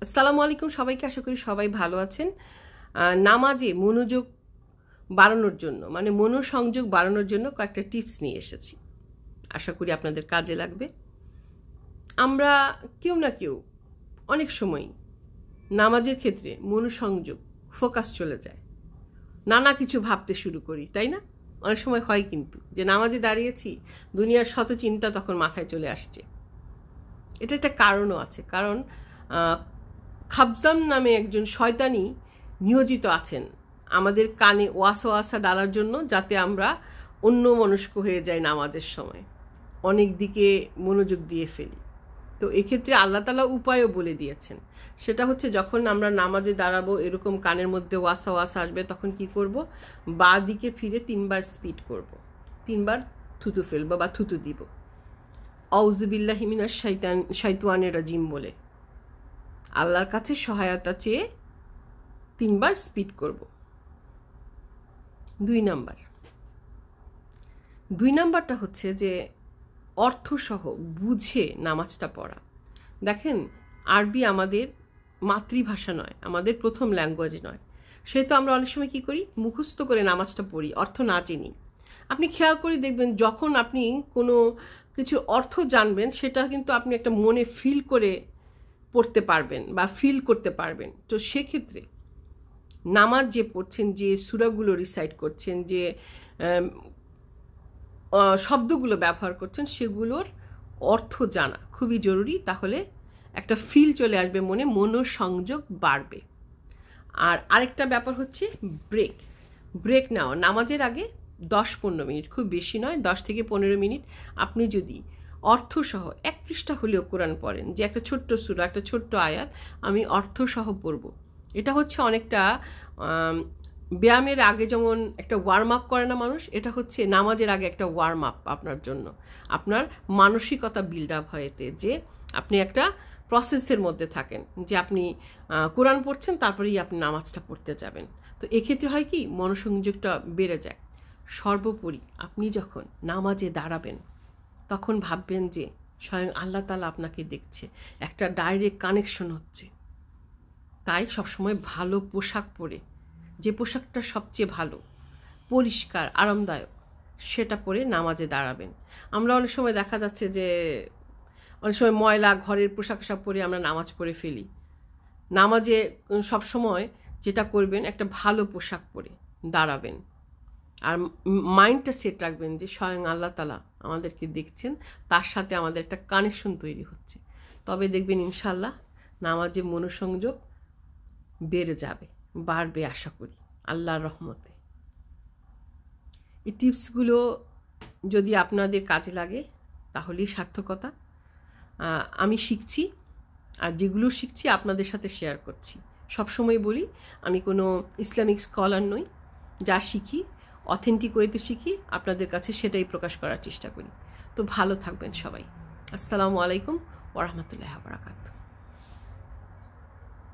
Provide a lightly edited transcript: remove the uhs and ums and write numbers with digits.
আসসালামু আলাইকুম সবাইকে, আশা করি সবাই ভালো আছেন। নামাজে মনোযোগ বাড়ানোর জন্য, মানে মনোসংযোগ বাড়ানোর জন্য কয়েকটা টিপস নিয়ে এসেছি। আশা করি আপনাদের কাজে লাগবে। আমরা কেউ না কেউ অনেক সময় নামাজের ক্ষেত্রে মনোসংযোগ, ফোকাস চলে যায়, নানা কিছু ভাবতে শুরু করি, তাই না? অনেক সময় হয় কিন্তু যে নামাজে দাঁড়িয়েছি, দুনিয়ার শত চিন্তা তখন মাথায় চলে আসছে। এটা একটা কারণও আছে, কারণ খাবজাম নামে একজন শয়তানি নিয়োজিত আছেন আমাদের কানে ওয়াসওয়াসা ডালার জন্য, যাতে আমরা অন্যমনস্ক হয়ে যাই নামাজের সময়, অনেক দিকে মনোযোগ দিয়ে ফেলি। তো এক্ষেত্রে আল্লাহ তাআলা উপায়ও বলে দিয়েছেন। সেটা হচ্ছে, যখন আমরা নামাজে দাঁড়াবো, এরকম কানের মধ্যে ওয়াসওয়াসা আসবে, তখন কি করব? বাঁ দিকে ফিরে 3বার স্পিড করব, 3বার থুতু ফেলবো বা থুতু দিব, আউযুবিল্লাহি মিনাশ শাইতানির রাজিম বলে আল্লাহর কাছে সহায়তা চেয়ে 3বার স্পিড করব। 2 নাম্বারটা হচ্ছে যে অর্থসহ বুঝে নামাজটা পড়া। দেখেন, আরবি আমাদের মাতৃভাষা নয়, আমাদের প্রথম ল্যাঙ্গুয়েজ নয়, সেহেতু আমরা অনেক সময় কি করি? মুখস্থ করে নামাজটা পড়ি, অর্থ না চিনি। আপনি খেয়াল করে দেখবেন, যখন আপনি কোনো কিছু অর্থ জানবেন, সেটা কিন্তু আপনি একটা মনে ফিল করে পড়তে পারবেন বা ফিল করতে পারবেন। তো সেক্ষেত্রে নামাজ যে পড়ছেন, যে সূরাগুলো রিসাইট করছেন, যে শব্দগুলো ব্যবহার করছেন, সেগুলোর অর্থ জানা খুবই জরুরি। তাহলে একটা ফিল চলে আসবে মনে, মনোসংযোগ বাড়বে। আর আরেকটা ব্যাপার হচ্ছে ব্রেক নেওয়া। নামাজের আগে 10-15 মিনিট, খুব বেশি নয়, 10 থেকে 15 মিনিট আপনি যদি অর্থসহ 1 পৃষ্ঠা হলেও কোরআন পড়েন, যে একটা ছোট্ট সূরা, একটা ছোট্ট আয়াত আমি অর্থসহ পড়ব, এটা হচ্ছে অনেকটা ব্যায়ামের আগে যেমন একটা ওয়ার্ম আপ করে না মানুষ, এটা হচ্ছে নামাজের আগে একটা ওয়ার্ম আপ আপনার জন্য। আপনার মানসিকতা বিল্ড আপ হয়েতে, যে আপনি একটা প্রসেসের মধ্যে থাকেন, যে আপনি কোরআন পড়ছেন, তারপরেই আপনি নামাজটা পড়তে যাবেন। তো এক্ষেত্রে হয় কি, মনোসংযোগটা বেড়ে যায়। সর্বোপরি আপনি যখন নামাজে দাঁড়াবেন, তখন ভাববেন যে স্বয়ং আল্লাহ তাআলা আপনাকে দেখছে, একটা ডাইরেক্ট কানেকশন হচ্ছে। তাই সবসময় ভালো পোশাক পরে, যে পোশাকটা সবচেয়ে ভালো, পরিষ্কার, আরামদায়ক, সেটা পরে নামাজে দাঁড়াবেন। আমরা অনেক সময় দেখা যাচ্ছে যে অনেক সময় ময়লা ঘরের পোশাক পরে আমরা নামাজ পড়ে ফেলি। নামাজে সবসময় যেটা করবেন, একটা ভালো পোশাক পরে দাঁড়াবেন, আর মাইন্ডটা সেট রাখবেন যে স্বয়ং আল্লাহ তাআলা আমাদেরকে দেখছেন, তার সাথে আমাদের একটা কানেকশন তৈরি হচ্ছে। তবে দেখবেন ইনশাল্লাহ নামাজে মনোসংযোগ বেড়ে যাবে, বাড়বে আশা করি আল্লাহর রহমতে। এই টিপসগুলো যদি আপনাদের কাজে লাগে, তাহলেই সার্থকতা। আমি শিখছি, আর যেগুলো শিখছি আপনাদের সাথে শেয়ার করছি। সবসময় বলি, আমি কোনো ইসলামিক স্কলার নই, যা শিখি অথেন্টিক ওয়েতে শিখি, আপনাদের কাছে সেটাই প্রকাশ করার চেষ্টা করি। তো ভালো থাকবেন সবাই। আসসালামু আলাইকুম ওয়া রাহমাতুল্লাহি ওয়া বারাকাতুহু।